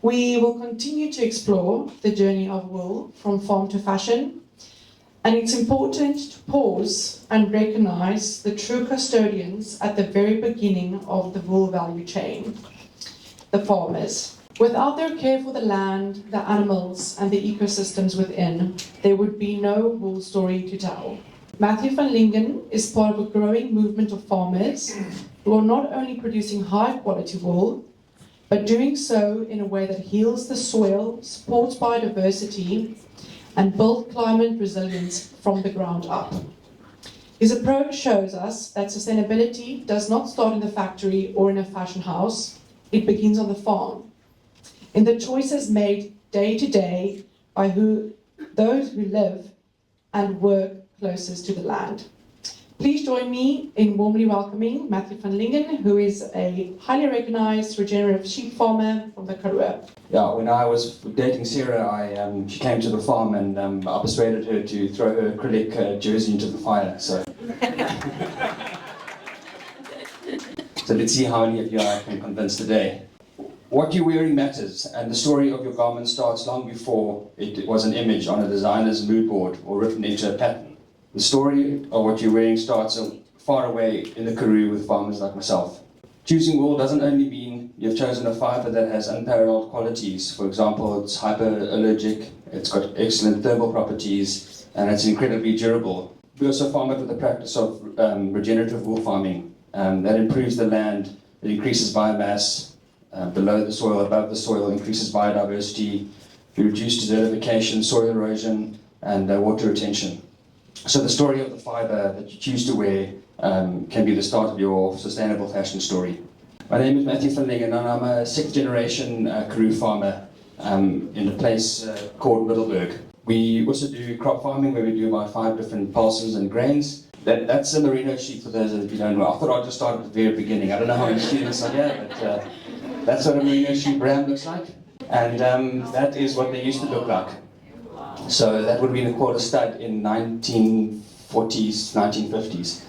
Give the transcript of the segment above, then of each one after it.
We will continue to explore the journey of wool from farm to fashion, and it's important to pause and recognize the true custodians at the very beginning of the wool value chain, the farmers. Without their care for the land, the animals, and the ecosystems within, there would be no wool story to tell. Matthew van Lingen is part of a growing movement of farmers who are not only producing high-quality wool, but doing so in a way that heals the soil, supports biodiversity, and builds climate resilience from the ground up. His approach shows us that sustainability does not start in the factory or in a fashion house, it begins on the farm, in the choices made day to day by those who live and work closest to the land. Please join me in warmly welcoming Matthew van Lingen, who is a highly recognized regenerative sheep farmer from the Karoo. Yeah, when I was dating Sarah, she came to the farm and I persuaded her to throw her acrylic jersey into the fire. So let's see how many of you I can convince today. What you're wearing matters, and the story of your garment starts long before it was an image on a designer's mood board or written into a pattern. The story of what you're wearing starts far away in the Karoo with farmers like myself. Choosing wool doesn't only mean you've chosen a fibre that has unparalleled qualities. For example, it's hyperallergic, it's got excellent thermal properties, and it's incredibly durable. We also farm it with the practice of regenerative wool farming. That improves the land, it increases biomass below the soil, above the soil, increases biodiversity, we reduce desertification, soil erosion, and water retention. So the story of the fibre that you choose to wear can be the start of your sustainable fashion story. My name is Matthew van Lingen and I'm a sixth generation Karoo farmer in a place called Middelburg. We also do crop farming where we do about 5 different pulses and grains. That's a merino sheep for those of you who don't know. I thought I'd just start at the very beginning. I don't know how many students are here, but that's what a merino sheep ram looks like. And that is what they used to look like. So that would have been a quarter stud in 1940s, 1950s.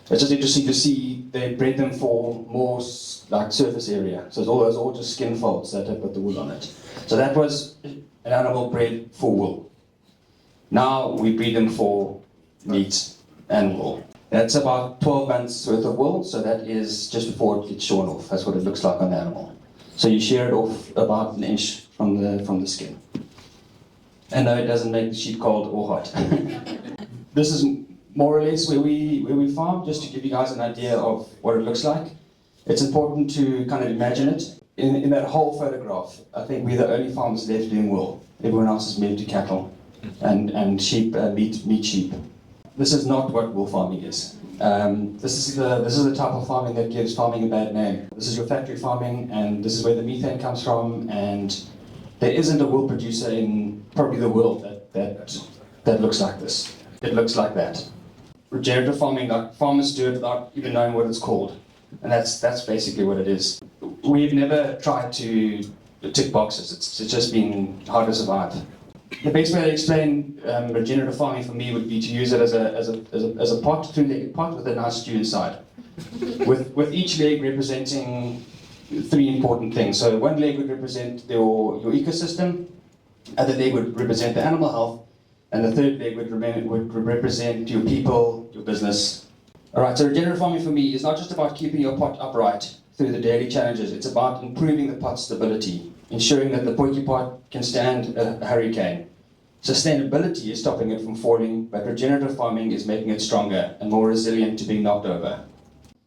It's just interesting to see they bred them for more like surface area. So it's all just skin folds that have got the wool on it. So that was an animal bred for wool. Now we breed them for meat and wool. That's about 12 months worth of wool, so that is just before it gets shorn off. That's what it looks like on the animal. So you shear it off about an inch from the skin. And no, it doesn't make the sheep cold or hot. This is more or less where we farm, just to give you guys an idea of what it looks like. It's important to kind of imagine it. In that whole photograph, I think we're the only farmers left doing wool. Everyone else has moved to cattle and sheep, meat sheep. This is not what wool farming is. This is the type of farming that gives farming a bad name. This is your factory farming, and this is where the methane comes from, and there isn't a wool producer in probably the world that looks like this. It looks like that. Regenerative farming, like farmers do it without even knowing what it's called. And that's basically what it is. We've never tried to tick boxes. It's just been hard to survive. The best way to explain regenerative farming for me would be to use it as a pot, two-legged pot with a nice stew inside. With each leg representing 3 important things. So one leg would represent your ecosystem, other leg would represent the animal health, and the third leg would represent your people, your business. Alright, so regenerative farming for me is not just about keeping your pot upright through the daily challenges, it's about improving the pot's stability, ensuring that the potty pot can stand a hurricane. Sustainability is stopping it from falling, but regenerative farming is making it stronger and more resilient to being knocked over.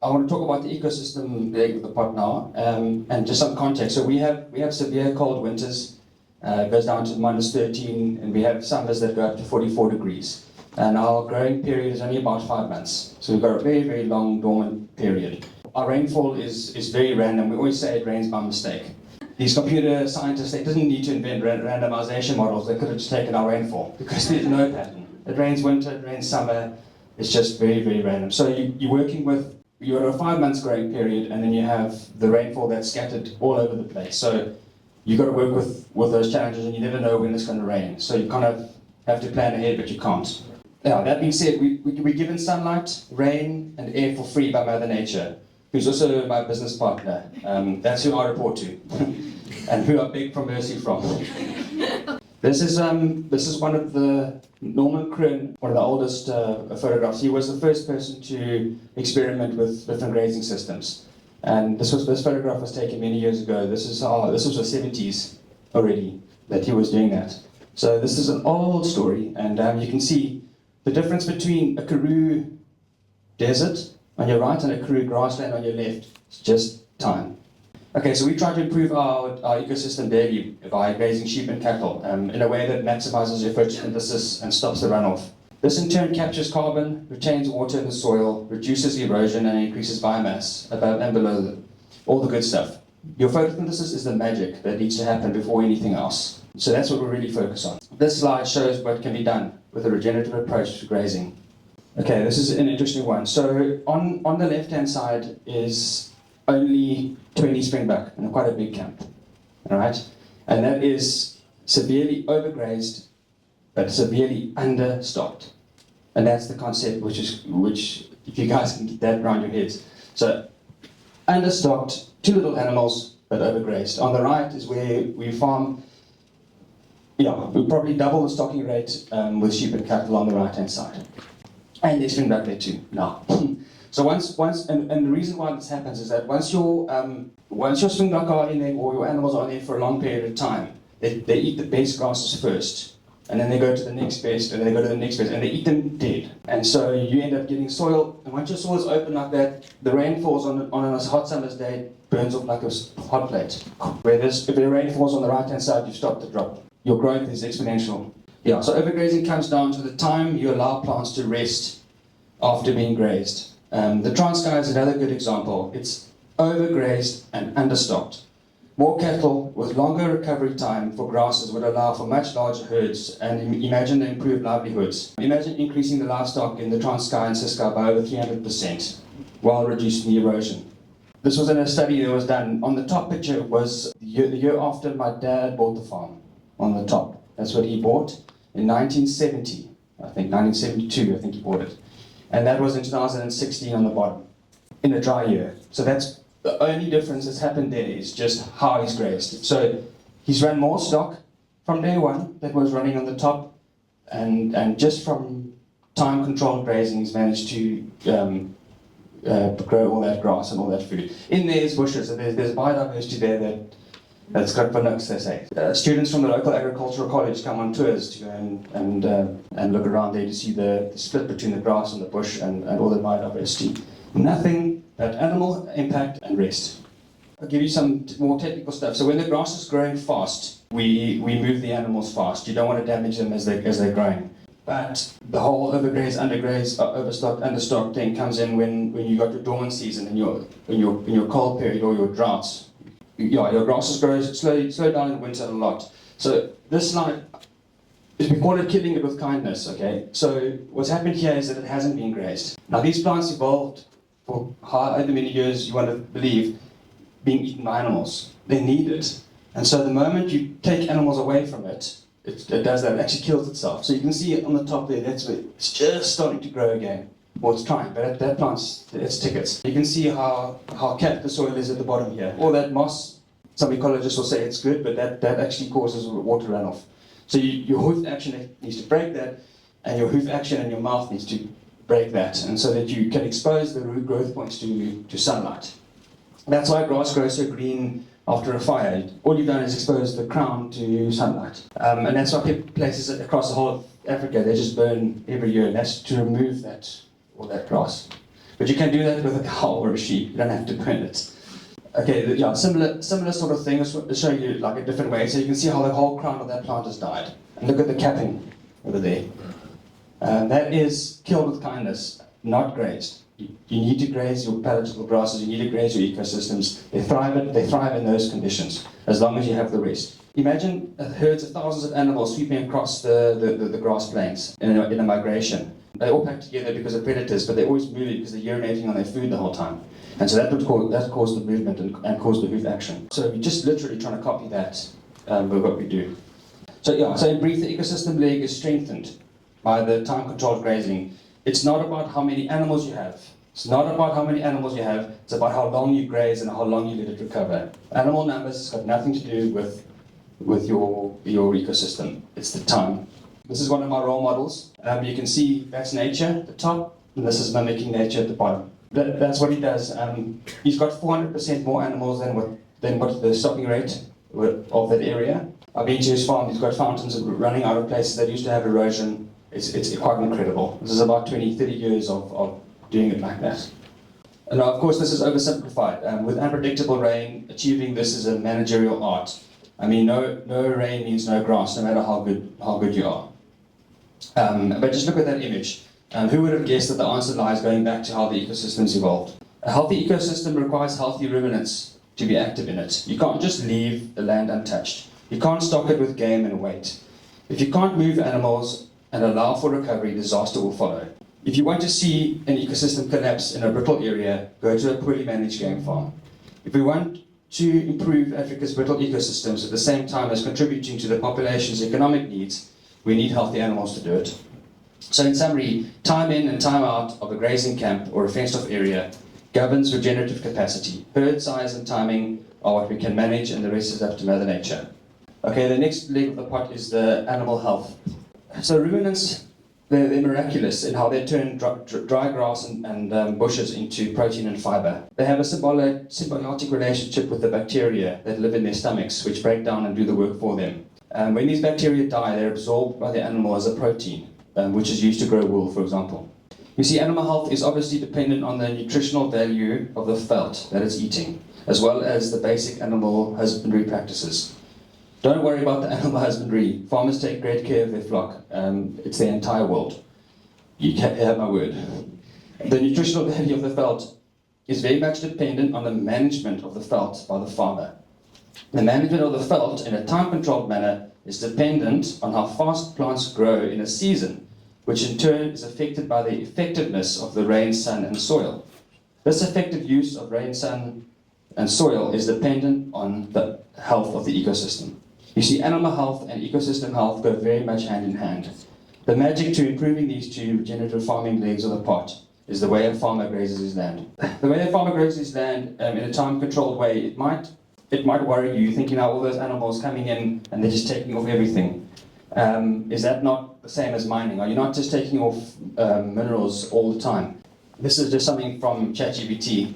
I want to talk about the ecosystem leg of the pot now, and just some context. So we have severe cold winters, it goes down to -13, and we have summers that go up to 44 degrees. And our growing period is only about 5 months. So we've got a very, very long dormant period. Our rainfall is very random. We always say it rains by mistake. These computer scientists, they didn't need to invent randomization models. They could have just taken our rainfall because there's no pattern. It rains winter, it rains summer. It's just very, very random. So you're working with, you're at a 5 months growing period, and then you have the rainfall that's scattered all over the place. So you've got to work with those challenges, and you never know when it's going to rain. So you kind of have to plan ahead, but you can't. Now, that being said, we're given sunlight, rain, and air for free by Mother Nature. who's also my business partner. That's who I report to, and who I beg for mercy from. This is one of the Norman Kroon, one of the oldest photographs. He was the first person to experiment with different grazing systems, and this photograph was taken many years ago. This was the 70s already that he was doing that. So this is an old story, and you can see the difference between a Karoo desert on your right and a Karoo grassland on your left. It's just time. Okay, so we try to improve our ecosystem daily by grazing sheep and cattle in a way that maximizes your photosynthesis and stops the runoff. This in turn captures carbon, retains water in the soil, reduces erosion and increases biomass above and below all the good stuff. Your photosynthesis is the magic that needs to happen before anything else. So that's what we really focus on. This slide shows what can be done with a regenerative approach to grazing. Okay, this is an interesting one. So on the left-hand side is only 20 springbuck in quite a big camp, all right? And that is severely overgrazed, but severely understocked. And that's the concept which if you guys can get that around your heads. So understocked, too little animals, but overgrazed. On the right is where we farm, we probably double the stocking rate with sheep and cattle on the right-hand side. And there's springbuck there too, now. So and the reason why this happens is that once your springbuck are in there, or your animals are in there for a long period of time, they eat the best grasses first, and then they go to the next best, and they go to the next best, and they eat them dead. And so you end up getting soil, and once your soil is open like that, the rain falls on a hot summer's day, it burns off like a hot plate. Whereas if the rain falls on the right-hand side, you stop the drop. Your growth is exponential. Yeah, so overgrazing comes down to the time you allow plants to rest after being grazed. The Transkei is another good example. It's overgrazed and understocked. More cattle with longer recovery time for grasses would allow for much larger herds, and imagine the improved livelihoods. Imagine increasing the livestock in the Transkei and Ciskei by over 300% while reducing the erosion. This was in a study that was done. On the top picture was the year after my dad bought the farm, on the top. That's what he bought in 1970, I think 1972, I think he bought it. And that was in 2016 on the bottom, in a dry year. So that's the only difference that's happened there is just how he's grazed. So he's run more stock from day one that was running on the top, and just from time-controlled grazing, he's managed to grow all that grass and all that food. In there's bushes, and there's biodiversity there that's good for looks, they say. Students from the local agricultural college come on tours to go and look around there to see the split between the grass and the bush and all the biodiversity. Nothing but animal impact and rest. I'll give you some more technical stuff. So when the grass is growing fast, we move the animals fast. You don't want to damage them as they're growing. But the whole overgraze, undergraze, overstocked, understocked thing comes in when you got your dormant season and in your cold period or your droughts. Your grasses grow slow down in winter a lot. So this slide, we call it killing it with kindness, okay? So what's happened here is that it hasn't been grazed. Now these plants evolved for however many years you want to believe, being eaten by animals. They need it. And so the moment you take animals away from it, it does that, it actually kills itself. So you can see on the top there, that's where it's just starting to grow again. Well, it's trying, but that plant's its tickets. You can see how capped the soil is at the bottom here. All that moss, some ecologists will say it's good, but that actually causes water runoff. So your hoof action needs to break that, and your hoof action and your mouth needs to break that, and so that you can expose the root growth points to sunlight. That's why grass grows so green after a fire. All you've done is expose the crown to sunlight. And that's why places across the whole of Africa, they just burn every year, and that's to remove all that grass. But you can do that with a cow or a sheep. You don't have to burn it. Okay, yeah, similar sort of thing. I'll show you like a different way. So you can see how the whole crown of that plant has died. And look at the capping over there. That is killed with kindness, not grazed. You need to graze your palatable grasses. You need to graze your ecosystems. They thrive in those conditions as long as you have the rest. Imagine herds of thousands of animals sweeping across the grass plains in a migration. They all pack together because of predators, but they're always moving because they're urinating on their food the whole time. And so that cause the movement and cause the hoof action. So we're just literally trying to copy that with what we do. So in brief, the ecosystem leg is strengthened by the time-controlled grazing. It's not about how many animals you have. It's not about how many animals you have, it's about how long you graze and how long you let it recover. Animal numbers has got nothing to do with your ecosystem. It's the time. This is one of my role models. You can see that's nature at the top, and this is mimicking nature at the bottom. That's what he does. He's got 400% more animals than what the stocking rate of that area. I've been to his farm. He's got fountains running out of places that used to have erosion. It's quite incredible. This is about 20, 30 years of doing it like that. And now, of course, this is oversimplified. With unpredictable rain, achieving this is a managerial art. I mean, no rain means no grass, no matter how good you are. But just look at that image. Who would have guessed that the answer lies going back to how the ecosystem's evolved? A healthy ecosystem requires healthy ruminants to be active in it. You can't just leave the land untouched. You can't stock it with game and wait. If you can't move animals and allow for recovery, disaster will follow. If you want to see an ecosystem collapse in a brittle area, go to a poorly managed game farm. If we want to improve Africa's brittle ecosystems at the same time as contributing to the population's economic needs, we need healthy animals to do it. So in summary, time in and time out of a grazing camp or a fenced-off area governs regenerative capacity. Herd size and timing are what we can manage, and the rest is up to Mother Nature. Okay, the next leg of the pot is the animal health. So ruminants, they're miraculous in how they turn dry grass and bushes into protein and fiber. They have a symbiotic relationship with the bacteria that live in their stomachs, which break down and do the work for them. When these bacteria die, they're absorbed by the animal as a protein, which is used to grow wool, for example. You see, animal health is obviously dependent on the nutritional value of the felt that it's eating, as well as the basic animal husbandry practices. Don't worry about the animal husbandry. Farmers take great care of their flock. It's their entire world. You have my word. The nutritional value of the felt is very much dependent on the management of the felt by the farmer. The management of the felt in a time-controlled manner is dependent on how fast plants grow in a season, which in turn is affected by the effectiveness of the rain, sun, and soil. This effective use of rain, sun, and soil is dependent on the health of the ecosystem. You see, animal health and ecosystem health go very much hand in hand. The magic to improving these two regenerative farming legs of the pot is the way a farmer grazes his land. The way a farmer grazes his land in a time-controlled way, it might worry you, thinking now all those animals coming in and they're just taking off everything. Is that not the same as mining? Are you not just taking off minerals all the time? This is just something from ChatGPT.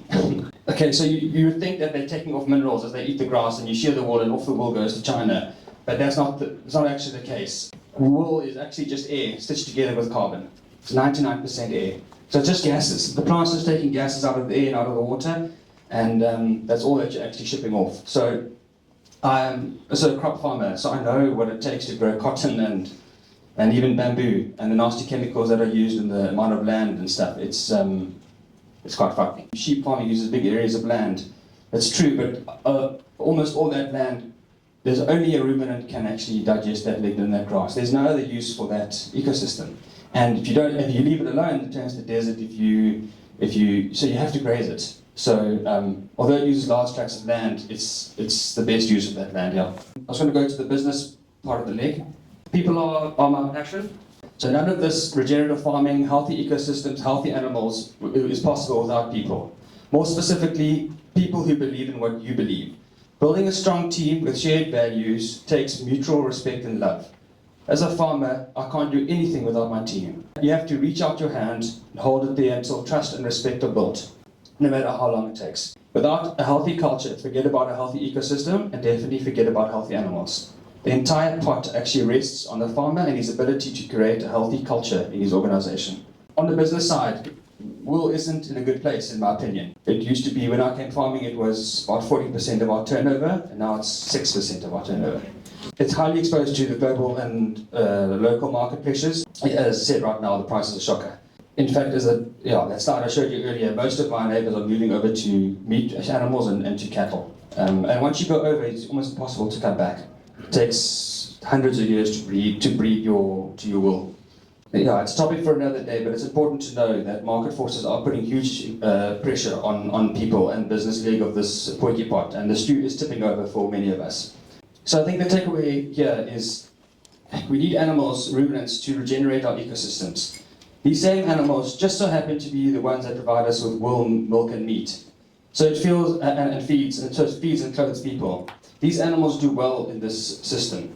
Okay, so you would think that they're taking off minerals as they eat the grass and you shear the wool and off the wool goes to China, but it's not actually the case. Wool is actually just air stitched together with carbon. It's 99% air. So it's just gases. The plant's just taking gases out of the air and out of the water, and that's all that you're actually shipping off. So I'm a crop farmer, so I know what it takes to grow cotton and even bamboo, and the nasty chemicals that are used in the amount of land and stuff. It's quite frightening. Sheep farming uses big areas of land. That's true, but almost all that land, there's only a ruminant can actually digest that lignin and that grass. There's no other use for that ecosystem. And if you leave it alone, it turns to desert. So you have to graze it. So although it uses large tracts of land, it's the best use of that land. Yeah. I was going to go to the business part of the leg. People are my passion. So none of this regenerative farming, healthy ecosystems, healthy animals is possible without people. More specifically, people who believe in what you believe. Building a strong team with shared values takes mutual respect and love. As a farmer, I can't do anything without my team. You have to reach out your hand and hold it there until trust and respect are built, no matter how long it takes. Without a healthy culture, forget about a healthy ecosystem and definitely forget about healthy animals. The entire pot actually rests on the farmer and his ability to create a healthy culture in his organization. On the business side, wool isn't in a good place, in my opinion. It used to be, when I came farming, it was about 40% of our turnover, and now it's 6% of our turnover. It's highly exposed to the global and local market pressures. As I said, right now, the price is a shocker. In fact, that slide I showed you earlier, most of my neighbors are moving over to meat animals and to cattle. And once you go over, it's almost impossible to come back. It takes hundreds of years to breed your wool. Yeah, it's a topic for another day, but it's important to know that market forces are putting huge pressure on people and business leg of this porky pot, and the stew is tipping over for many of us. So I think the takeaway here is we need animals, ruminants, to regenerate our ecosystems. These same animals just so happen to be the ones that provide us with wool, milk, and meat. So it feels and feeds, and so it feeds and clothes people. These animals do well in this system.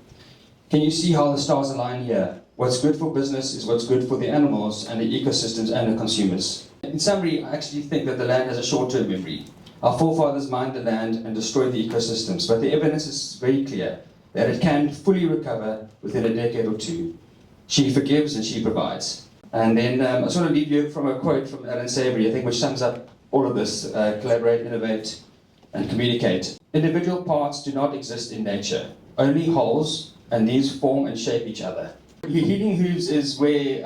Can you see how the stars align here? What's good for business is what's good for the animals and the ecosystems and the consumers. In summary, I actually think that the land has a short-term memory. Our forefathers mined the land and destroyed the ecosystems, but the evidence is very clear that it can fully recover within a decade or two. She forgives and she provides. And then I just want to leave you from a quote from Alan Savory, I think, which sums up all of this: collaborate, innovate, and communicate. Individual parts do not exist in nature, only wholes, and these form and shape each other. Healing Hooves is where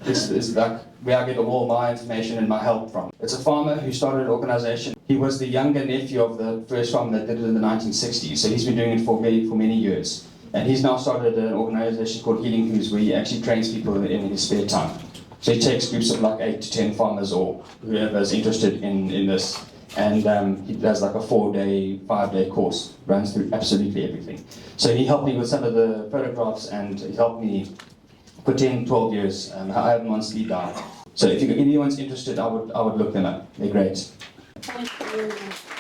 is like where I get all my information and my help from. It's a farmer who started an organization. He was the younger nephew of the first farmer that did it in the 1960s, so he's been doing it for many years. And he's now started an organization called Healing Hooves, where he actually trains people in his spare time. So he takes groups of like 8 to 10 farmers or whoever is interested in this, and he does like a 4-day, 5-day course, runs through absolutely everything. So he helped me with some of the photographs, and he helped me for 10, 12 years. I have them on speed dial. So if anyone's interested, I would look them up. They're great. Thank you very much.